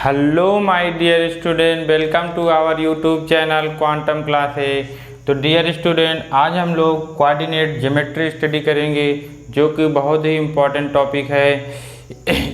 Hello my dear student, welcome to our YouTube channel quantum classes. तो dear student, आज हम लोग coordinate geometry study करेंगे, जो कि बहुत ही इम्पोर्टेंट टॉपिक है।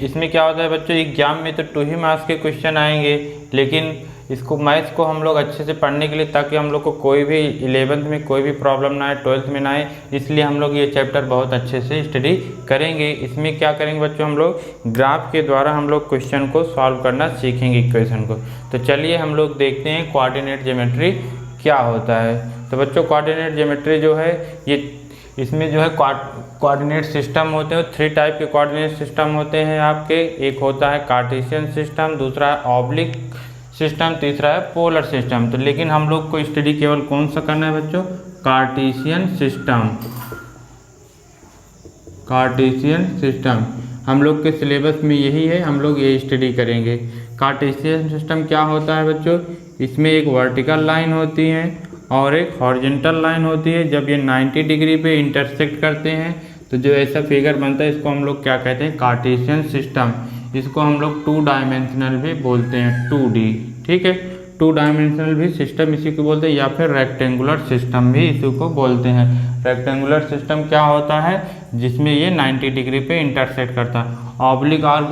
इसमें क्या होता है बच्चों, एग्जाम में तो 2 ही मार्क्स के क्वेश्चन आएंगे, लेकिन इसको मैथ्स को हम लोग अच्छे से पढ़ने के लिए, ताकि हम लोग को कोई भी 11th में कोई भी प्रॉब्लम ना आए, 12th में ना आए, इसलिए हम लोग ये चैप्टर बहुत अच्छे से स्टडी करेंगे। इसमें क्या करेंगे बच्चों, हम लोग ग्राफ के द्वारा हम लोग क्वेश्चन को सॉल्व करना सीखेंगे, इक्वेशन को। तो चलिए हम लोग देखते हैं कोऑर्डिनेट ज्योमेट्री क्या होता है। तो बच्चों, कोऑर्डिनेट ज्योमेट्री जो है, ये इसमें जो है कोऑर्डिनेट सिस्टम होते हैं। 3 टाइप के कोऑर्डिनेट सिस्टम होते हैं आपके। एक होता है कार्टेशियन सिस्टम, दूसरा है ऑब्लिक सिस्टम, तीसरा है पोलर सिस्टम। तो लेकिन हम लोग को स्टडी केवल कौन सा करना है बच्चों, कार्टेशियन सिस्टम। कार्टेशियन सिस्टम हम लोग के सिलेबस में यही है, हम लोग ये स्टडी करेंगे। कार्टेशियन सिस्टम क्या होता है बच्चों, इसमें एक वर्टिकल लाइन होती है और एक हॉरिजॉन्टल लाइन होती है। जब ये 90 डिग्री पे इंटरसेक्ट करते हैं तो जो ऐसा फिगर बनता है, इसको हम लोग क्या कहते हैं, कार्टेशियन सिस्टम। इसको हम लोग 2 डायमेंशनल भी बोलते हैं, 2D, ठीक है। 2 डायमेंशनल भी सिस्टम इसी को बोलते हैं, या फिर रेक्टेंगुलर सिस्टम भी इसी को बोलते हैं। रेक्टेंगुलर सिस्टम क्या होता है, जिसमें ये 90 डिग्री पे इंटरसेक्ट करता है। ऑब्लिक और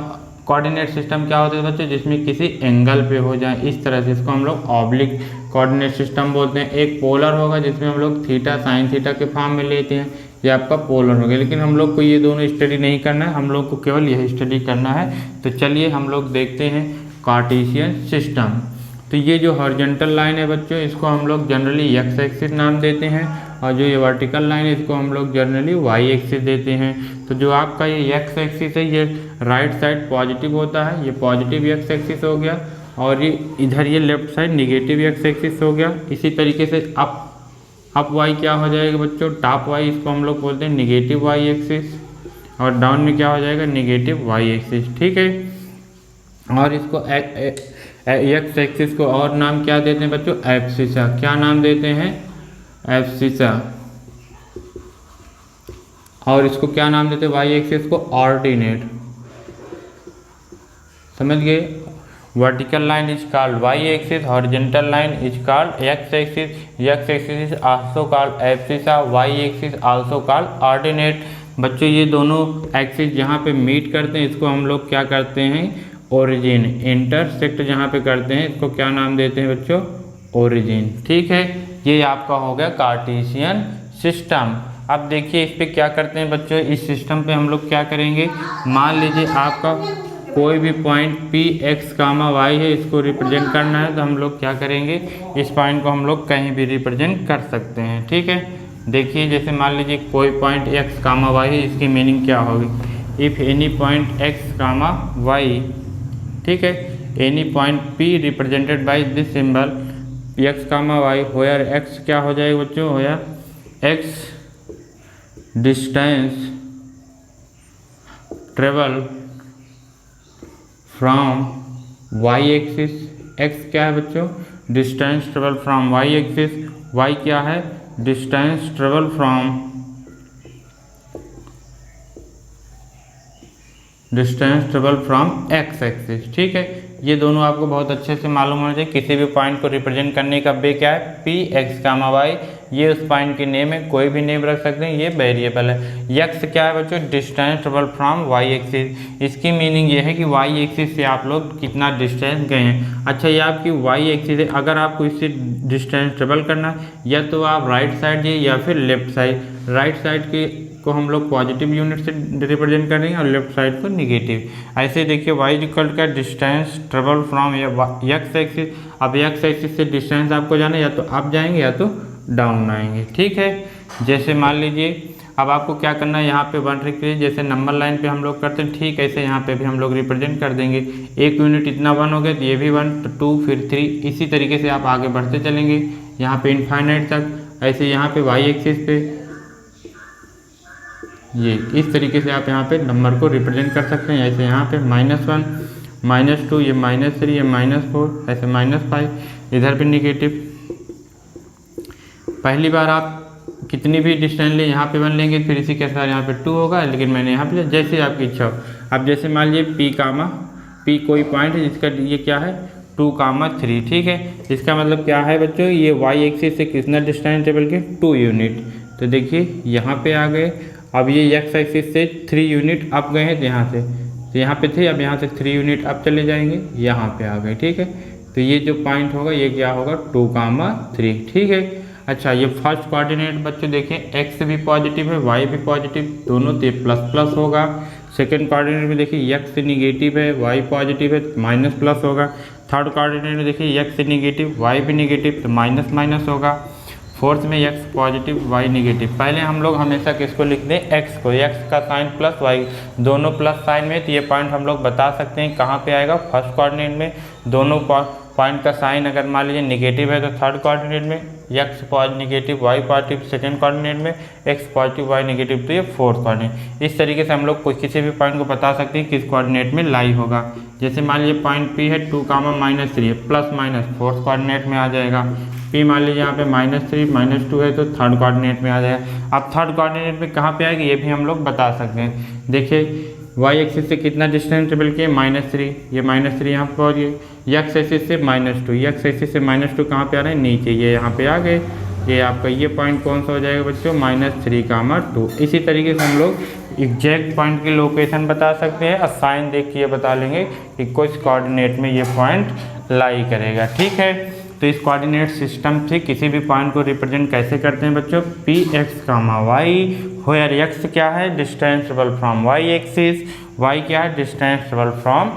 कोऑर्डिनेट सिस्टम क्या होता है बच्चों, जिसमें किसी एंगल पे हो जाए, इस तरह से, इसको हम लोग ऑब्लिक कोऑर्डिनेट सिस्टम बोलते हैं। एक पोलर होगा, जिसमें हम लोग थीटा साइन थीटा के फॉर्म में लेते हैं, ये आपका पोलर हो गया। लेकिन हम लोग को ये दोनों स्टडी नहीं करना है, हम लोग को केवल यही स्टडी करना है। तो चलिए हम लोग देखते हैं कार्टेशियन सिस्टम। तो ये जो हॉरिजॉन्टल लाइन है बच्चों, इसको हम लोग जनरली एक्स एक्सिस नाम देते हैं, और जो ये वर्टिकल लाइन है, इसको हम लोग जनरली वाई एक्सिस देते हैं। तो जो आपका ये एक्स एक्सिस है, ये राइट साइड पॉजिटिव होता है, ये पॉजिटिव एक्स एक्सिस हो गया, और ये इधर ये left side negative x axis हो गया। इसी तरीके से अप वाई क्या हो जाएगा बच्चों, टॉप वाई, इसको हम लोग बोलते हैं निगेटिव वाई एक्सिस, और डाउन में क्या हो जाएगा, निगेटिव वाई एक्सिस, ठीक है। और इसको एक्स एक्सिस को और नाम क्या देते हैं बच्चों, एब्सिसा। क्या नाम देते हैं, एब्सिसा। और इसको क्या नाम देते हैं, वाई एक्सिस को ऑर्डिनेट। समझ गए। Vertical line is called Y axis, horizontal line is called X axis, X axis is also called abscissa, Y axis also called ordinate. बच्चों, ये दोनों एक्सिस जहाँ पे मीट करते हैं, इसको हम लोग क्या करते हैं, ओरिजिन। इंटरसेक्ट जहाँ पे करते हैं, इसको क्या नाम देते हैं बच्चों, ओरिजिन, ठीक है। ये आपका हो गया कार्टेशियन सिस्टम। अब देखिए इस पे क्या करते हैं बच्चों, इस सिस्टम पे हम लोग क्या करेंगे, मान लीजिए आपका कोई भी point P X comma Y है, इसको रिप्रेजेंट करना है, तो हम लोग क्या करेंगे, इस पॉइंट को हम लोग कहीं भी रिप्रेजेंट कर सकते हैं, ठीक है। देखिए जैसे मान लीजिए कोई पॉइंट एक्स कामा वाई है, इसकी मीनिंग क्या होगी, if any point X comma Y, ठीक है, any point P represented by this symbol X comma Y, where X क्या हो जाएगा बच्चों, where X distance travel from Y axis. X क्या है बच्चों, distance travel from Y axis, Y क्या है, distance travel from X axis, ठीक है। ये दोनों आपको बहुत अच्छे से मालूम होना चाहिए। किसी भी पॉइंट को रिप्रेजेंट करने का वे क्या है, पी एक्स कामा वाई, ये उस पॉइंट की नेम है, कोई भी नेम रख सकते हैं, ये वेरिएबल है। एक्स क्या है बच्चों, distance travel from Y axis. इसकी मीनिंग ये है कि वाई एक्सिस से आप लोग कितना डिस्टेंस गए हैं। अच्छा, ये आपकी वाई एक्सिस है, अगर आपको इससे डिस्टेंस ट्रेवल करना है, या तो आप राइट साइड जाइए या फिर लेफ्ट साइड। राइट साइड के को हम लोग पॉजिटिव यूनिट से रिप्रेजेंट करेंगे और लेफ्ट साइड को निगेटिव। ऐसे देखिए वाई इक्वल का distance travel from X axis. अब एक्स एक्सिस से डिस्टेंस आपको जाना है, या तो अप जाएंगे या तो डाउन आएंगे, ठीक है। जैसे मान लीजिए अब आपको क्या करना है, यहाँ पे 1 रखिए, जैसे नंबर लाइन पे हम लोग करते हैं, ठीक ऐसे यहाँ पे भी हम लोग रिप्रेजेंट कर देंगे। एक यूनिट इतना 1 हो गया, तो ये भी 1, तो 2, फिर 3, इसी तरीके से आप आगे बढ़ते चलेंगे यहाँ पे इनफाइनाइट तक। ऐसे यहाँ पे वाई एक्सिस पे ये इस तरीके से आप यहाँ पे नंबर को रिप्रेजेंट कर सकते हैं। ऐसे यहाँ पे -1, -2, ये -3, ये -4, ऐसे -5, इधर भी निगेटिव। पहली बार आप कितनी भी डिस्टेंस ले, यहाँ पे 1 लेंगे, फिर इसी के साथ यहाँ पे 2 होगा, लेकिन मैंने यहाँ पे जैसे आपकी इच्छा हो। अब जैसे मान लीजिए पी कामा P कोई पॉइंट है जिसका ये क्या है 2,3, ठीक है। इसका मतलब क्या है बच्चों, ये y एक्सिस से कितना डिस्टेंस टेबल के 2 यूनिट। तो देखिए यहाँ पे आ गए। अब ये x एक्सिस से 3 यूनिट अप गए हैं यहाँ से, तो यहाँ पे थे, अब यहाँ से 3 यूनिट अप चले जाएंगे, यहाँ पे आ गए, ठीक है। तो ये जो पॉइंट होगा ये क्या होगा 2,3, ठीक है। अच्छा, ये फर्स्ट कोऑर्डिनेट बच्चों देखें x भी पॉजिटिव है y भी पॉजिटिव, दोनों तो प्लस प्लस होगा। सेकंड कोऑर्डिनेट में देखिए x निगेटिव है y पॉजिटिव है, माइनस प्लस होगा। थर्ड कोऑर्डिनेट में देखिए x निगेटिव y भी निगेटिव, तो माइनस माइनस होगा। फोर्थ में x पॉजिटिव y निगेटिव। पहले हम लोग हमेशा किसको लिखते हैं x को, x का साइन प्लस y, दोनों प्लस साइन में, तो ये पॉइंट हम लोग बता सकते हैं कहाँ पे आएगा फर्स्ट कोऑर्डिनेट में। दोनों पॉइंट का साइन अगर मान लीजिए निगेटिव है तो थर्ड कोऑर्डिनेट में, x positive negative y positive second coordinate में, x पॉजिटिव y निगेटिव, तो ये फोर्थ कोऑर्डिनेट। इस तरीके से हम लोग कोई किसी भी पॉइंट को बता सकते हैं किस कोऑर्डिनेट में लाई होगा। जैसे मान लीजिए पॉइंट P है 2,-3 प्लस माइनस फोर्थ कोऑर्डिनेट में आ जाएगा। P मान लीजिए यहाँ पे -3 -2 है तो थर्ड कोऑर्डिनेट में आ जाएगा। अब थर्ड कोऑर्डिनेट में कहाँ पे आएगी ये भी हम लोग बता सकते हैं। देखिए y एक्सिस से कितना डिस्टेंस टेबल के -3, ये -3 यहाँ पर पहुँच गए। x एक्सिस से -2, x एक्सिस से -2 कहाँ पे आ रहे हैं नीचे, ये यहाँ पे आ गए। ये आपका ये पॉइंट कौन सा हो जाएगा बच्चों -3,2। इसी तरीके से हम लोग एग्जैक्ट पॉइंट की लोकेशन बता सकते हैं और साइन देख के ये बता लेंगे कि किस कोऑर्डिनेट में ये पॉइंट लाई करेगा, ठीक है। तो इस कोऑर्डिनेट सिस्टम से किसी भी पॉइंट को रिप्रेजेंट कैसे करते हैं बच्चों, Px, y, वेयर x क्या है distance travel from y axis, y क्या है distance travel from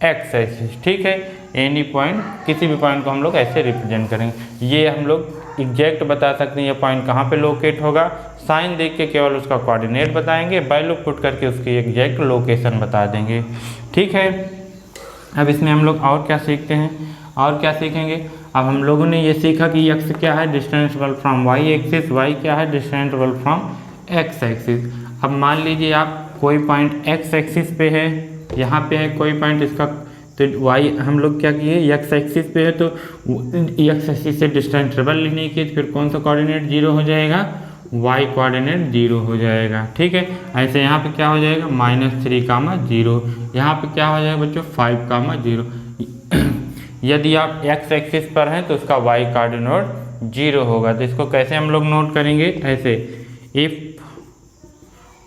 x axis, ठीक है। एनी पॉइंट, किसी भी पॉइंट को हम लोग ऐसे रिप्रेजेंट करेंगे। ये हम लोग एग्जैक्ट बता सकते हैं ये पॉइंट कहाँ पे लोकेट होगा। साइन देख के केवल उसका कोऑर्डिनेट बताएंगे, वैल्यू पुट करके उसकी एग्जैक्ट लोकेशन बता देंगे, ठीक है। अब इसमें हम लोग और क्या सीखते हैं, और क्या सीखेंगे। अब हम लोगों ने ये सीखा कि x क्या है distance travel from y axis, y क्या है distance travel from x axis. अब मान लीजिए आप कोई पॉइंट x एक्सिस पे है, यहाँ पे है कोई पॉइंट इसका, तो y हम लोग क्या किए x एक्सिस पे है तो x एक्सिस से डिस्टेंस ट्रेवल लेने की, फिर कौन सा कोऑर्डिनेट 0 हो जाएगा, y कोऑर्डिनेट 0 हो जाएगा, ठीक है। ऐसे यहाँ पे क्या हो जाएगा -3,0, यहाँ पे क्या हो जाएगा बच्चों 5,0। यदि आप x एक्सिस पर हैं तो उसका y कोऑर्डिनेट 0 होगा। तो इसको कैसे हम लोग नोट करेंगे, ऐसे if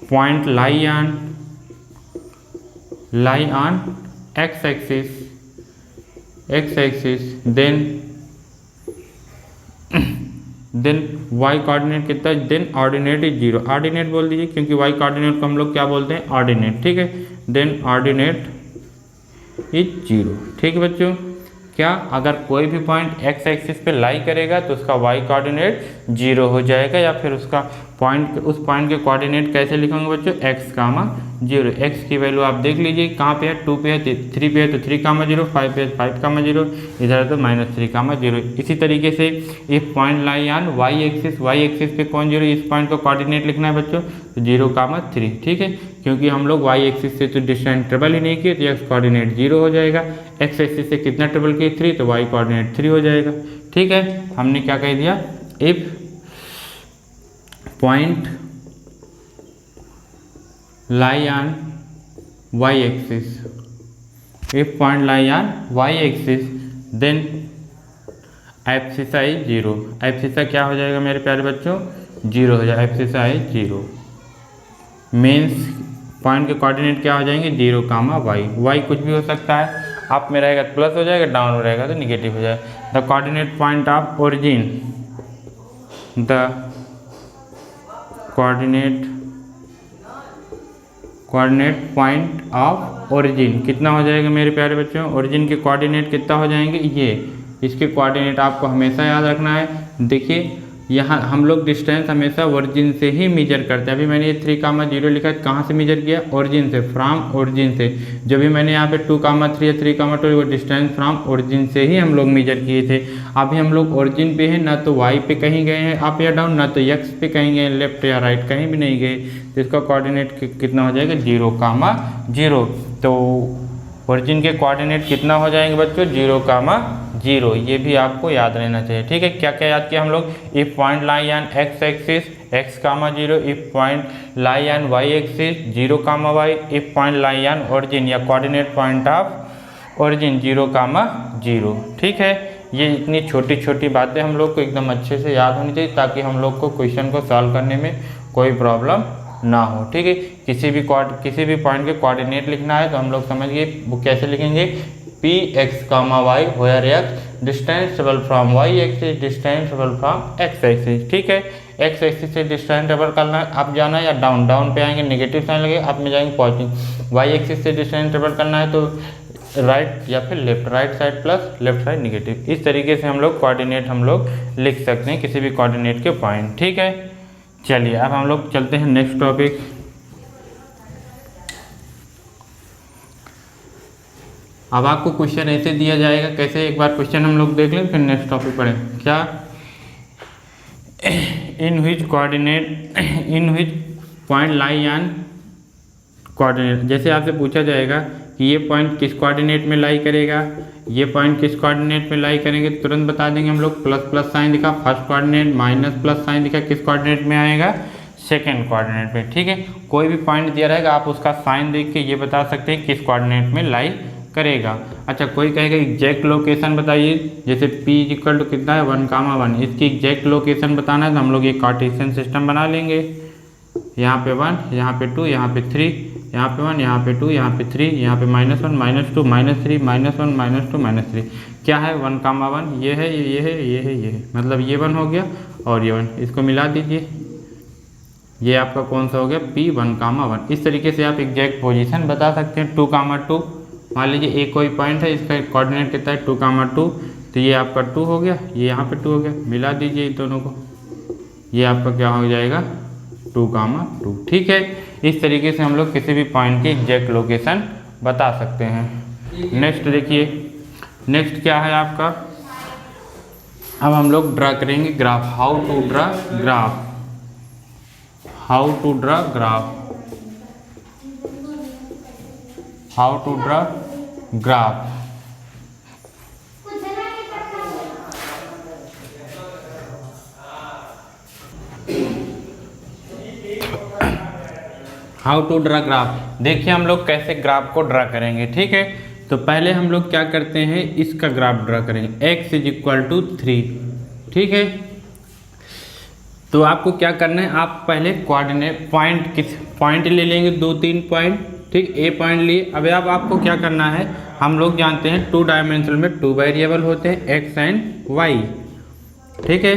point lie on x axis then y coordinate कितना, देन ऑर्डिनेट इज 0। ऑर्डिनेट बोल दीजिए क्योंकि y कोऑर्डिनेट को हम लोग क्या बोलते हैं ऑर्डिनेट, ठीक है। देन ऑर्डिनेट इज 0, ठीक है बच्चों। क्या अगर कोई भी पॉइंट x एक्सिस पे लाई करेगा तो उसका y कोऑर्डिनेट 0 हो जाएगा, या फिर उसका पॉइंट, उस पॉइंट के कोऑर्डिनेट कैसे लिखेंगे बच्चों x, 0। x की वैल्यू आप देख लीजिए कहाँ पे है, 2 पे है, 3 पे है तो 3,0, 5 पे है 5,0, इधर है तो -3,0। इसी तरीके से if point lie on y axis पे कौन 0, इस पॉइंट को कोऑर्डिनेट लिखना है बच्चों 0,3, ठीक है। क्योंकि हम लोग y एक्सिस से तो डिस्टेंस ट्रेवल ही नहीं किए तो x कोऑर्डिनेट 0 हो जाएगा। x एक्सिस से कितना ट्रेवल किए 3, तो y कोऑर्डिनेट 3 हो जाएगा, ठीक है। हमने क्या कह दिया, if point lie on y axis, if point lie on y axis then abscissa is 0। Abscissa क्या हो जाएगा मेरे प्यारे बच्चों 0 हो जाएगा, एब्सिसा इज 0। मीन्स पॉइंट के कोऑर्डिनेट क्या हो जाएंगे 0, y कुछ भी हो सकता है, अप में रहेगा तो प्लस हो जाएगा, डाउन में रहेगा तो निगेटिव हो जाएगा। The coordinate point of origin, the coordinate point of origin कितना हो जाएगा मेरे प्यारे बच्चों, ओरिजिन के कोऑर्डिनेट कितना हो जाएंगे, ये इसके कोऑर्डिनेट आपको हमेशा याद रखना है। देखिए यहाँ हम लोग डिस्टेंस हमेशा ओरिजिन से ही मेजर करते हैं। अभी मैंने ये 3,0 लिखा है, कहाँ से मेजर किया, ओरिजिन से, फ्रॉम ओरिजिन से। जो भी मैंने यहाँ पे 2,3 या 3,2 वो डिस्टेंस फ्रॉम ओरिजिन से ही हम लोग मेजर किए थे। अभी हम लोग ओरिजिन पे हैं, ना तो y पे कहीं गए हैं अप या डाउन, ना तो x पे कहीं गए लेफ्ट या राइट, कहीं भी नहीं गए, तो इसका कोऑर्डिनेट कितना हो जाएगा 0,0। तो ओरिजिन के कोऑर्डिनेट कितना हो जाएंगे बच्चों 0,0, ये भी आपको याद रहना चाहिए, ठीक है। क्या क्या याद किया हम लोग, if point lie on x axis x, 0, if point lie on y axis 0, y, if point lie on origin या कोऑर्डिनेट पॉइंट ऑफ ओरिजिन 0,0। ठीक है, ये इतनी छोटी छोटी बातें हम लोग को एकदम अच्छे से याद होनी चाहिए ताकि हम लोग को क्वेश्चन को सॉल्व करने में कोई प्रॉब्लम ना हो। ठीक है, किसी भी पॉइंट के कोऑर्डिनेट लिखना है तो हम लोग समझिए वो कैसे लिखेंगे, P X comma Y where X distance travel from Y axis distance travel from X axis. ठीक है, एक्स एक्सिस से डिस्टेंस ट्रेवल करना है अप जाना है या डाउन, डाउन पे आएंगे नेगेटिव साइन लगे, अप में जाएंगे पॉजिटिव। वाई एक्सिस से डिस्टेंस ट्रेवल करना है तो राइट या फिर left, right side plus left side negative. इस तरीके से हम लोग कोऑर्डिनेट हम लोग लिख सकते हैं किसी भी कोऑर्डिनेट के पॉइंट। ठीक है, चलिए अब हम लोग चलते हैं नेक्स्ट टॉपिक। अब आपको क्वेश्चन ऐसे दिया जाएगा, कैसे एक बार क्वेश्चन हम लोग देख लें फिर नेक्स्ट टॉपिक पढ़ें। क्या, in which point lie on coordinate. जैसे आपसे पूछा जाएगा कि ये पॉइंट किस कोऑर्डिनेट में लाई करेगा, ये पॉइंट किस कोऑर्डिनेट में लाई करेंगे, तुरंत बता देंगे हम लोग। प्लस प्लस साइन दिखा first coordinate, minus plus sign दिखा किस कोऑर्डिनेट में आएगा, सेकंड कोऑर्डिनेट में। ठीक है, कोई भी पॉइंट दिया रहेगा आप उसका साइन देख के ये बता सकते हैं किस कोऑर्डिनेट में लाई करेगा। अच्छा, कोई कहेगा एग्जैक्ट लोकेशन बताइए, जैसे P इक्वल टू कितना है 1,1, इसकी एग्जैक्ट लोकेशन बताना है तो हम लोग ये कार्टेशियन सिस्टम बना लेंगे। यहाँ पे 1, यहाँ पे 2, यहाँ पे 3, यहाँ पे 1, यहाँ पे 2, यहाँ पे 3, यहाँ पे -1, -2, -3, -1, -2, -3। क्या है 1,1, ये है ये है ये है ये है, मतलब ये 1 हो गया और ये 1, इसको मिला दीजिए, ये आपका कौन सा हो गया P 1,1। इस तरीके से आप एग्जैक्ट पोजीशन बता सकते हैं। 2,2 मान लीजिए एक कोई पॉइंट है, इसका कोऑर्डिनेट कितना है 2,2, तो ये आपका 2 हो गया, ये यहाँ पे 2 हो गया, मिला दीजिए इन दोनों को, ये आपका क्या हो जाएगा 2,2। ठीक है, इस तरीके से हम लोग किसी भी पॉइंट की एग्जैक्ट लोकेशन बता सकते हैं। नेक्स्ट देखिए, नेक्स्ट क्या है आपका, अब हम लोग ड्रा करेंगे graph. How to draw graph, how to draw graph, how to draw graph. How to draw graph, देखिए हम लोग कैसे ग्राफ को ड्रा करेंगे। ठीक है, तो पहले हम लोग क्या करते हैं, इसका ग्राफ ड्रा करेंगे x = 3। ठीक है, तो आपको क्या करना है, आप पहले कोऑर्डिनेट पॉइंट किस पॉइंट ले लेंगे, 2-3 पॉइंट। ठीक, ए पॉइंट लिए। अब आपको क्या करना है, हम लोग जानते हैं 2 डायमेंशनल में 2 वेरिएबल होते हैं x एंड y। ठीक है,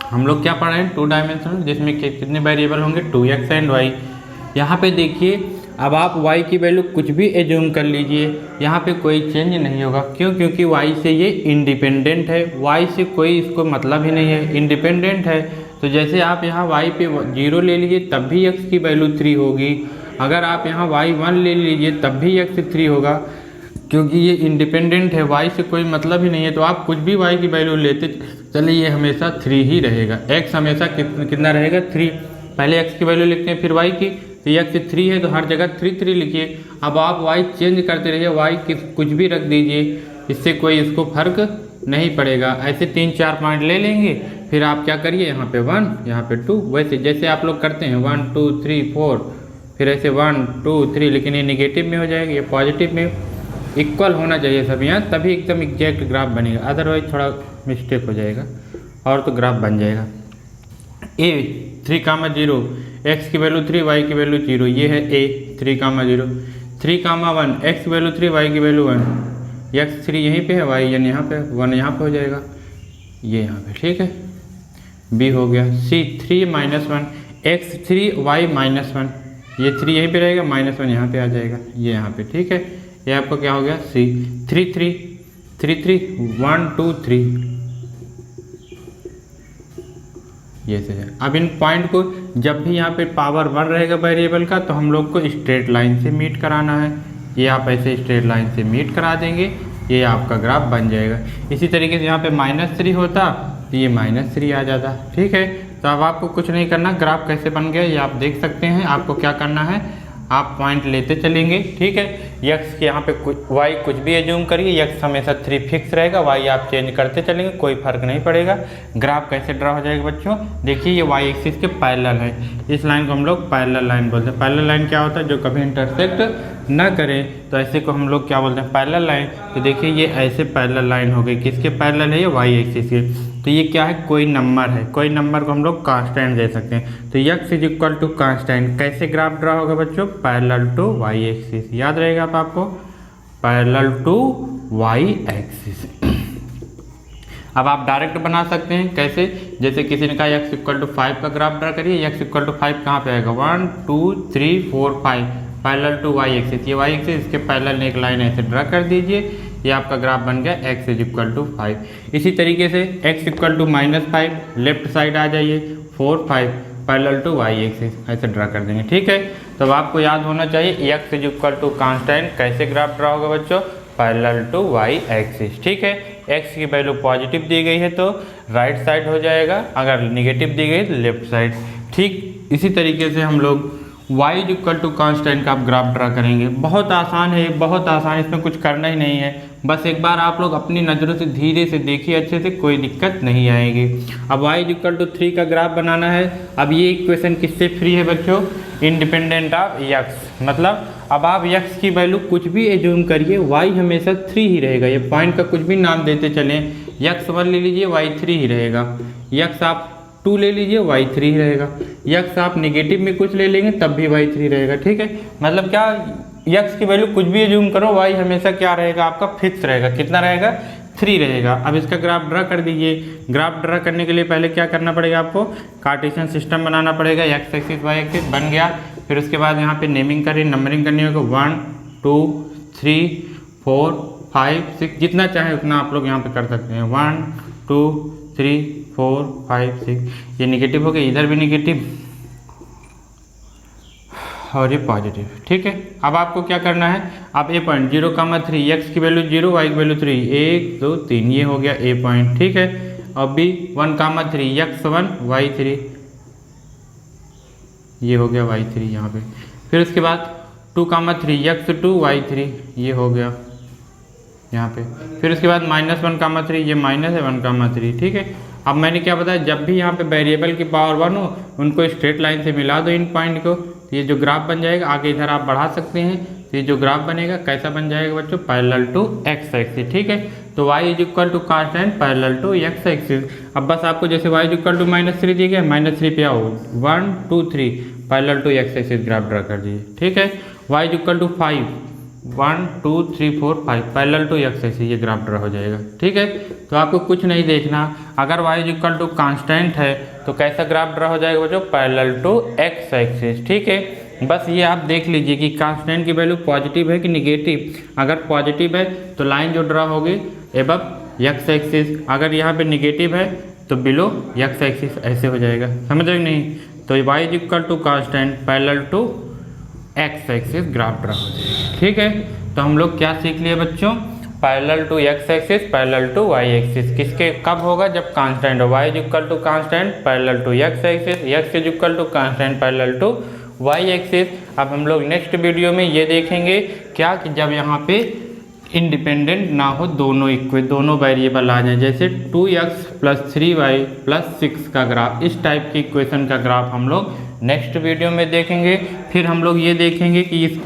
हम लोग क्या पढ़ रहे हैं 2 डायमेंशनल, जिसमें कितने वेरिएबल होंगे 2x एंड y। यहाँ पे देखिए, अब आप y की वैल्यू कुछ भी एज्यूम कर लीजिए, यहाँ पे कोई चेंज नहीं होगा। क्यों, क्योंकि y से ये इंडिपेंडेंट है, y से कोई इसको मतलब ही नहीं है, इंडिपेंडेंट है। तो जैसे आप यहाँ y पे 0 ले लीजिए तब भी x की वैल्यू 3 होगी, अगर आप यहाँ y 1 ले लीजिए तब भी x 3 होगा, क्योंकि ये इंडिपेंडेंट है, y से कोई मतलब ही नहीं है। तो आप कुछ भी y की वैल्यू लेते चलिए, ये हमेशा 3 ही रहेगा, x हमेशा कितना रहेगा 3। पहले x की वैल्यू लिखते हैं फिर y की, तो x 3 है तो हर जगह 3 लिखिए। अब आप y चेंज करते रहिए, y कुछ भी रख दीजिए, इससे कोई इसको फर्क नहीं पड़ेगा। ऐसे 3-4 पॉइंट ले लेंगे, फिर आप क्या करिए, यहाँ पे 1, यहाँ पे 2, वैसे जैसे आप लोग करते हैं 1 2 3 4, फिर ऐसे 1 2 3, लेकिन ये निगेटिव में हो जाएगा, ये पॉजिटिव में। इक्वल होना चाहिए सब यहाँ, तभी एकदम एग्जैक्ट ग्राफ बनेगा, अदरवाइज थोड़ा मिस्टेक हो जाएगा और तो ग्राफ बन जाएगा। a 3,0, x की वैल्यू 3, y की वैल्यू 0, ये है a 3,0, 3,1, x की वैल्यू 3, y की वैल्यू 1, x 3 यहीं पे है, y यहाँ पे 1 यहाँ पे हो जाएगा, ये यहाँ पे। ठीक है, b हो गया। c 3 - 1, x 3, y -1, ये 3 यहीं पे रहेगा, -1 यहाँ पे आ जाएगा, ये यहाँ पे। ठीक है, ये आपका क्या हो गया c 3 3 3 3 1 2 3, ये से है। अब इन पॉइंट को जब भी यहाँ पे पावर 1 रहेगा वेरिएबल का, तो हम लोग को स्ट्रेट लाइन से मीट कराना है, ये आप ऐसे स्ट्रेट लाइन से मीट करा देंगे, ये आपका ग्राफ बन जाएगा। इसी तरीके से यहाँ पे -3 होता तो ये -3 आ जाता। ठीक है, तो अब आपको कुछ नहीं करना, ग्राफ कैसे बन गया ये आप देख सकते हैं। आपको क्या करना है, आप पॉइंट लेते चलेंगे। ठीक है, यक्स के यहाँ पे वाई कुछ भी एज्यूम करिए, यक्स हमेशा 3 फिक्स रहेगा, वाई आप चेंज करते चलेंगे, कोई फर्क नहीं पड़ेगा। ग्राफ कैसे ड्रा हो जाएगा बच्चों, देखिए ये वाई एक्सिस के पैरेलल है, इस लाइन को हम लोग पैरेलल लाइन बोलते हैं। पैरेलल लाइन क्या होता है, जो कभी इंटरसेक्ट ना करे, तो ऐसे को हम लोग क्या बोलते हैं, पैरेलल लाइन। तो देखिए ये ऐसे पैरेलल लाइन हो गई, किसके पैरेलल है, ये वाई एक्सिस के। तो ये क्या है, कोई नंबर है, कोई नंबर को हम लोग कांस्टेंट दे सकते हैं। तो X is equal to constant, कैसे ग्राफ ड्रा होगा बच्चों, पैरेलल टू वाई एक्सिस। याद रहेगा आपको, पैरेलल टू वाई एक्सिस। अब आप डायरेक्ट बना सकते हैं, कैसे, जैसे किसी ने कहा यक्स इक्वल टू 5 का ग्राफ ड्रा करिए, यक्स इक्वल टू 5 कहाँ पे आएगा, 1 2 3 4 5 पैरेलल टू वाई एक्सिस। ये वाई एक्सिस, इसके पैरेलल एक लाइन ऐसे ड्रा कर दीजिए, ये आपका ग्राफ बन गया एक्स इज इक्वल टू 5। इसी तरीके से X equal to -5 left side आ जाइए, 4 5 पैरेलल टू वाई एक्सिस ऐसे ड्रा कर देंगे। ठीक है, तो आपको याद होना चाहिए X is equal to constant, कैसे ग्राफ ड्रा होगा बच्चों, पैरेलल टू वाई एक्सिस। ठीक है, एक्स की वैल्यू पॉजिटिव दी गई है तो राइट साइड हो जाएगा, अगर निगेटिव दी गई तो लेफ्ट साइड। ठीक इसी तरीके से हम लोग y is equal to constant का आप ग्राफ ड्रा करेंगे। बहुत आसान है, बहुत आसान, इसमें कुछ करना ही नहीं है, बस एक बार आप लोग अपनी नज़रों से धीरे से देखिए अच्छे से, कोई दिक्कत नहीं आएगी। अब y इज इक्वल टू 3 का ग्राफ बनाना है। अब ये इक्वेशन किससे फ्री है बच्चों, इंडिपेंडेंट ऑफ यक्स, मतलब अब आप यक्स की वैल्यू कुछ भी एज्यूम करिए, y हमेशा 3 ही रहेगा। ये पॉइंट का कुछ भी नाम देते चलें, यक्स 1 ले लीजिए, y 3 ही रहेगा, यक्स आप 2 ले लीजिए, y 3 ही रहेगा, यक्स आप नेगेटिव में कुछ ले लेंगे तब भी y 3 रहेगा। ठीक है, मतलब क्या, यक्स की वैल्यू कुछ भी एज्यूम करो, y हमेशा क्या रहेगा आपका, फिक्स रहेगा। कितना रहेगा, 3 रहेगा। अब इसका ग्राफ ड्रा कर दीजिए। ग्राफ ड्रा करने के लिए पहले क्या करना पड़ेगा आपको, कार्टेशियन सिस्टम बनाना पड़ेगा, एक्स एक्सिस वाई एक्सिस बन गया। फिर उसके बाद यहाँ पे नेमिंग करिए, नंबरिंग करनी होगी, 1 2 3 4 5 6, जितना चाहे उतना आप लोग यहाँ पे कर सकते हैं, 1 2 3 4 5 6। ये निगेटिव हो गया, इधर भी निगेटिव और ये पॉजिटिव। ठीक है, अब आपको क्या करना है, आप ए पॉइंट 0,3, एक्स की वैल्यू 0, वाई की वैल्यू 3, 1 2 3, ये हो गया ए पॉइंट। ठीक है, अब बी 1,3, एक्स 1 वाई 3, ये हो गया वाई 3 यहाँ पे। फिर उसके बाद 2,3, एक्स 2 वाई 3, ये हो गया यहाँ पे। फिर उसके बाद -1,3, ये माइनस है 1,3। ठीक है, अब मैंने क्या बताया, जब भी यहाँ पे वेरिएबल की पावर 1 हो, उनको स्ट्रेट लाइन से मिला दो इन पॉइंट को, तो ये जो ग्राफ बन जाएगा, आगे इधर आप बढ़ा सकते हैं, तो ये जो ग्राफ बनेगा कैसा बन जाएगा बच्चों, पैरेलल टू एक्स एक्सिस। ठीक है, तो y is equal to constant parallel to X axis. अब बस आपको जैसे y इज इक्वल टू -3 दिया गया, -3 पे आओ, 1 2 3 parallel to X axis graph draw कर दीजिए। ठीक है, y is equal to 5, 1 2 3 4 5 parallel to X axis, ये ग्राफ ड्रा हो जाएगा। ठीक है, तो आपको कुछ नहीं देखना, अगर y is equal to constant है तो कैसा ग्राफ ड्रा हो जाएगा बच्चों, पैरेलल टू एक्स एक्सिस। ठीक है, बस ये आप देख लीजिए कि कांस्टेंट की वैल्यू पॉजिटिव है कि निगेटिव। अगर पॉजिटिव है तो लाइन जो ड्रा होगी एबव एक्स एक्सिस, अगर यहाँ पे निगेटिव है तो बिलो एक्स एक्सिस, ऐसे हो जाएगा। समझ रहे नहीं, तो y is equal to constant parallel to X axis graph draw हो जाएगा। ठीक है, तो हम लोग क्या सीख लिए बच्चों, parallel to X axis parallel to Y axis, किसके कब होगा, जब कांस्टेंट हो, y is equal to constant parallel to X axis, X is equal to constant parallel to Y axis. अब हम लोग नेक्स्ट वीडियो में ये देखेंगे क्या, कि जब यहाँ पे इंडिपेंडेंट ना हो दोनों वेरिएबल आ जाए, जैसे 2x + 3y + 6 का ग्राफ, इस टाइप की इक्वेशन का ग्राफ हम लोग नेक्स्ट वीडियो में देखेंगे। फिर हम लोग ये देखेंगे कि इस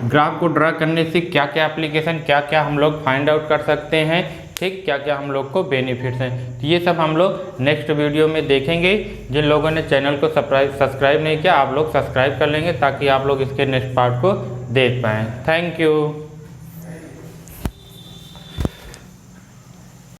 ग्राफ को ड्रा करने से क्या क्या एप्लीकेशन, क्या क्या हम लोग फाइंड आउट कर सकते हैं, ठीक, क्या क्या हम लोग को बेनिफिट्स हैं, तो ये सब हम लोग नेक्स्ट वीडियो में देखेंगे। जिन लोगों ने चैनल को सब्सक्राइब नहीं किया, आप लोग सब्सक्राइब कर लेंगे ताकि आप लोग इसके नेक्स्ट पार्ट को देख पाएँ। Thank you.